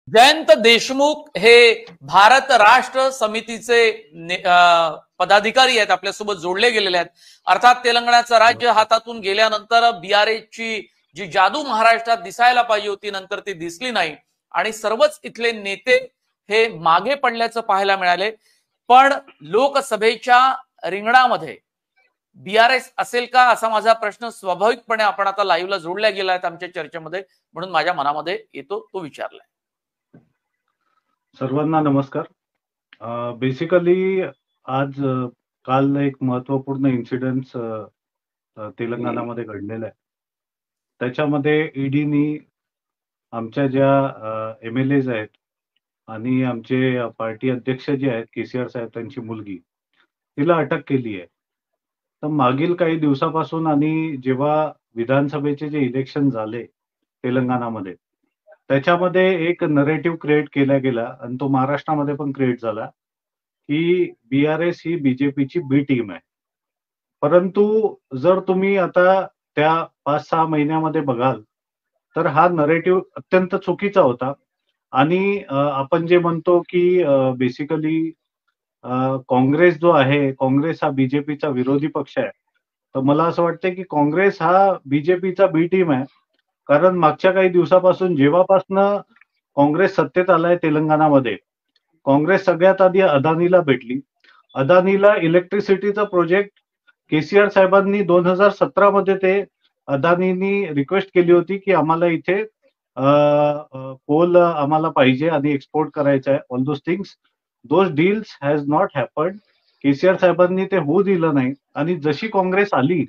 जयंत देशमुख हे भारत राष्ट्र समितीचे पदाधिकारी आहेत, आपल्यासोबत जोडले गेलेले आहेत. अर्थात तेलंगणाचं राज्य हातातून गेल्यानंतर बीआरएसची जी जादू महाराष्ट्रात दिसायला पाहिजे होती नंतर ती दिसली नाही आणि सर्वच इथले नेते हे मागे पडल्याचं पाहायला मिळाले. पण लोकसभेच्या रिंगणामध्ये बीआरएस असेल का असा माझा प्रश्न स्वाभाविकपणे आपण आता लाईव्हला जोडल्या गेला आहेत आमच्या चर्चेमध्ये, म्हणून माझ्या मनामध्ये येतो तो विचारलाय. सर्वांना नमस्कार. बेसिकली आज काल एक महत्वपूर्ण इन्सिडेंट तेलंगणामध्ये घडलेला आहे. त्याच्यामध्ये ईडीनी आमच्या ज्या एमएलएज आहेत आणि आमचे पार्टी अध्यक्ष जे आहेत केसीआर साहेब त्यांची मुलगी तिला अटक केली आहे. तर मागील काही दिवसापासून आणि जेव्हा विधानसभेचे जे इलेक्शन झाले तेलंगणामध्ये त्याच्यामध्ये एक नरेटिव्ह क्रिएट केला गेला आणि तो महाराष्ट्रामध्ये पण क्रिएट झाला की बीआरएस ही बीजेपीची बी टीम आहे. परंतु जर तुम्ही आता त्या 5-6 महिन्यामध्ये बघाल तर हा नरेटिव्ह अत्यंत चुकीचा होता आणि आपण जे म्हणतो की बेसिकली काँग्रेस जो आहे, काँग्रेस हा बीजेपीचा विरोधी पक्ष आहे. तर मला असं वाटतं की काँग्रेस हा बीजेपीचा बी टीम आहे. कारण मागच्या काही दिवसापासून जेव्हापासनं काँग्रेस सत्तेत आलाय तेलंगणामध्ये, काँग्रेस सगळ्यात आधी अदानीला भेटली. अदानीला इलेक्ट्रिसिटीचा प्रोजेक्ट केसीआर साहेबांनी 2017 मध्ये ते अदानीनी रिक्वेस्ट केली होती की आम्हाला इथे कोल आम्हाला पाहिजे आणि एक्सपोर्ट करायचं आहे. All those things, those deals has not happened. KCR साहेबांनी ते होऊ दिलं नाही आणि जशी काँग्रेस आली,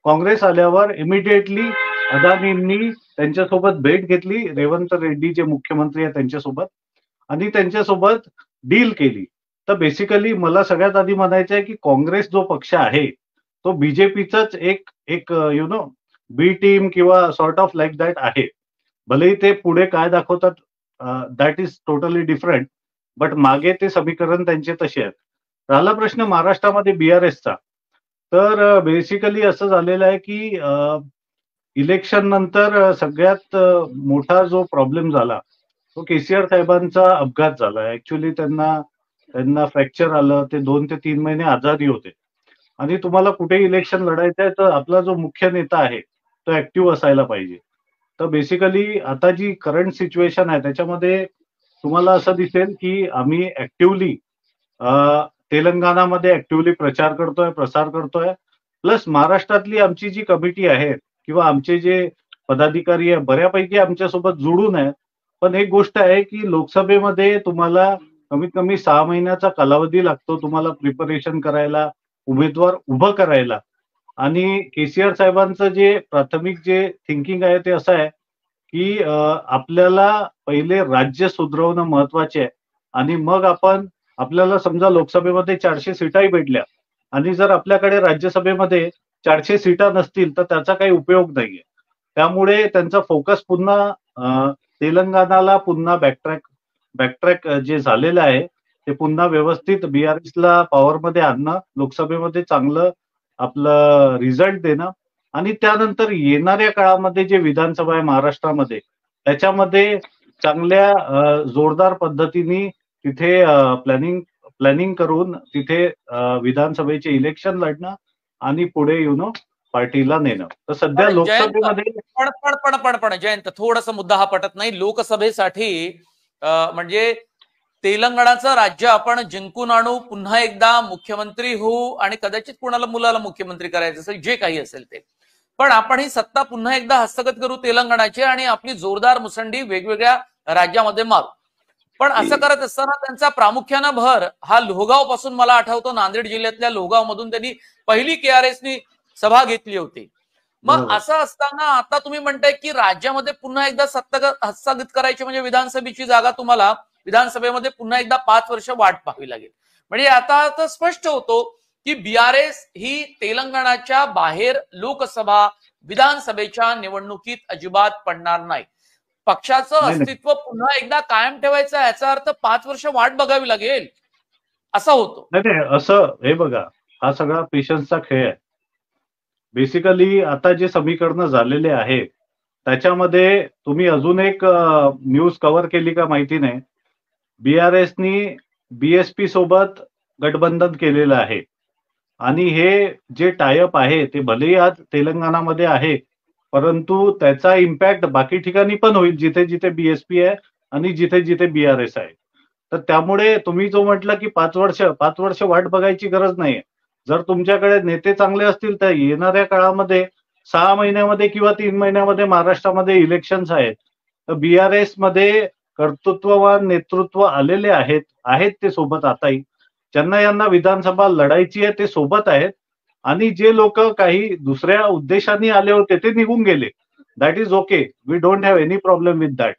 काँग्रेस आल्यावर इमिडिएटली अदानींनी त्यांच्यासोबत भेट घेतली, रेवंत रेड्डी जे मुख्यमंत्री आहेत त्यांच्यासोबत, आणि त्यांच्यासोबत डील केली. तर बेसिकली मला सगळ्यात आधी म्हणायचं आहे की काँग्रेस जो पक्ष आहे तो बीजेपीचाच एक एक यु नो बी टीम किंवा सॉर्ट ऑफ लाईक दॅट आहे. भलेही ते पुढे काय दाखवतात that is totally different, but मागे ते समीकरण त्यांचे तसे आहेत. राहिला प्रश्न महाराष्ट्रामध्ये बीआरएसचा, तर बेसिकली असं झालेलं आहे की इलेक्शन नंतर सगळ्यात मोठा जो प्रॉब्लेम झाला तो केसीआर साहेबांचा अपघात झाला. ऍक्च्युली त्यांना फ्रॅक्चर आलं, ते 2 ते 3 महिने आजारी होते आणि तुम्हाला कुठे इलेक्शन लढायचं आहे तर आपला जो मुख्य नेता आहे तो ऍक्टिव्ह असायला पाहिजे. तर बेसिकली आता जी करंट सिच्युएशन आहे त्याच्यामध्ये तुम्हाला असं दिसेल की आम्ही ऍक्टिव्हली तेलंगणामध्ये ऍक्टिव्हली प्रचार करतोय, प्रसार करतोय. प्लस महाराष्ट्रातली आमची जी कमिटी आहे किंवा आमचे जे पदाधिकारी आहे बऱ्यापैकी आमच्यासोबत जुळून आहे. पण एक गोष्ट आहे की लोकसभेमध्ये तुम्हाला कमीत कमी 6 महिन्याचा कालावधी लागतो तुम्हाला प्रिपरेशन करायला, उमेदवार उभं करायला. आणि केसीआर साहेबांचं जे प्राथमिक जे थिंकिंग आहे ते असं आहे की आपल्याला पहिले राज्य सुधरवणं महत्वाचे आहे आणि मग आपल्याला समजा लोकसभेमध्ये 400 सीटाही भेटल्या आणि जर आपल्याकडे राज्यसभेमध्ये 400 सीटा नसतील तर त्याचा काही उपयोग नाहीये. त्यामुळे त्यांचा फोकस पुन्हा तेलंगणाला पुन्हा बॅकट्रॅक जे झालेलं आहे ते पुन्हा व्यवस्थित बीआरएसला पॉवरमध्ये आणणं, लोकसभेमध्ये चांगलं आपलं रिझल्ट देणं आणि त्यानंतर येणाऱ्या काळामध्ये जे विधानसभा आहे महाराष्ट्रामध्ये त्याच्यामध्ये चांगल्या जोरदार पद्धतीने तिथे प्लॅनिंग करून तिथे विधानसभेचे इलेक्शन लढणं आणि पुढे पार्टीला नेणं. तर सध्या लोकसभेमध्ये पण जयंत थोडासा मुद्दा हा पटत नाही. लोकसभेसाठी म्हणजे तेलंगणाचं राज्य आपण जिंकून आणू, पुन्हा एकदा मुख्यमंत्री होऊ आणि कदाचित कुणाला मुलाला मुख्यमंत्री करायचं असेल, जे काही असेल ते, पण आपण ही सत्ता पुन्हा एकदा हस्तगत करू तेलंगणाची आणि आपली जोरदार मुसंडी वेगवेगळ्या राज्यामध्ये मारू. पण असं करत असताना त्यांचा प्रामुख्यानं भर हा लोहगाव पासून, मला आठवतो नांदेड जिल्ह्यातल्या लोहगाव मधून त्यांनी पहिली केआरएसनी सभा घेतली होती. मग असं असताना आता तुम्ही म्हणताय की राज्यामध्ये पुन्हा एकदा सत्ता हस्तगत करायची म्हणजे विधानसभेची जागा तुम्हाला विधानसभेमध्ये पुन्हा एकदा 5 वर्ष वाट पाहावी लागेल. म्हणजे आता तर स्पष्ट होतो की बीआरएस ही तेलंगणाच्या बाहेर लोकसभा विधानसभेच्या निवडणुकीत अजिबात पडणार नाही. पक्षाचं अस्तित्व पुन्हा एकदा कायम ठेवायचं याचा अर्थ 5 वर्ष वाट बघावी लागेल असं होतो. नाही, असं हे बघा, हा सगळा पेशन्सचा खेळ आहे. बेसिकली आता जे समीकरण झालेले आहे त्याच्यामध्ये तुम्ही अजून एक न्यूज कव्हर केली का माहिती नाही, बीआरएसनी बीएसपी सोबत गठबंधन केलेलं आहे आणि हे जे टायअप आहे ते भलेही आज तेलंगणामध्ये आहे, परंतु त्याचा इम्पॅक्ट बाकी ठिकाणी पण होईल जिथे जिथे बीएसपी आहे आणि जिथे जिथे बीआरएस आहे. तर त्यामुळे तुम्ही जो म्हटलं की 5 वर्ष वाट बघायची गरज नाहीये. जर तुमच्याकडे नेते चांगले असतील तर येणाऱ्या काळामध्ये 6 महिन्यामध्ये किंवा 3 महिन्यामध्ये महाराष्ट्रामध्ये इलेक्शन्स आहेत. तर बीआरएस मध्ये कर्तृत्ववान नेतृत्व आलेले आहेत ते सोबत आताही. ज्यांना यांना विधानसभा लढायची आहे ते सोबत आहेत आणि जे लोक काही दुसऱ्या उद्देशाने आले होते ते निघून गेले. That is okay. We don't have any problem with that.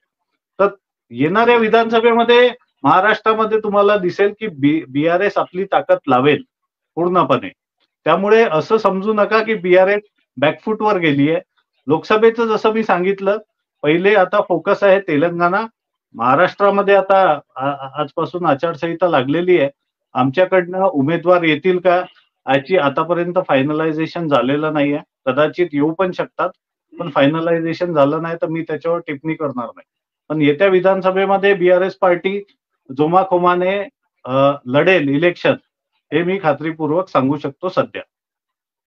तर येणाऱ्या विधानसभेमध्ये महाराष्ट्रामध्ये तुम्हाला दिसेल की बीआरएस आपली ताकद लावेल पूर्णपणे. त्यामुळे असं समजू नका की बीआरएस बॅकफूटवर गेली आहे. लोकसभेचं जसं मी सांगितलं, पहिले आता फोकस आहे तेलंगणा. महाराष्ट्रामध्ये आता आजपासून आचारसंहिता लागलेली आहे. आमच्याकडनं उमेदवार येतील का याची आतापर्यंत फायनलायझेशन झालेलं नाहीये. कदाचित येऊ पण शकतात, पण फायनलायझेशन झालं नाही तर मी त्याच्यावर टिप्पणी करणार नाही. पण येत्या विधानसभेमध्ये बीआरएस पार्टी जोमाखोमाने लढेल इलेक्शन, हे मी खात्रीपूर्वक सांगू शकतो सध्या.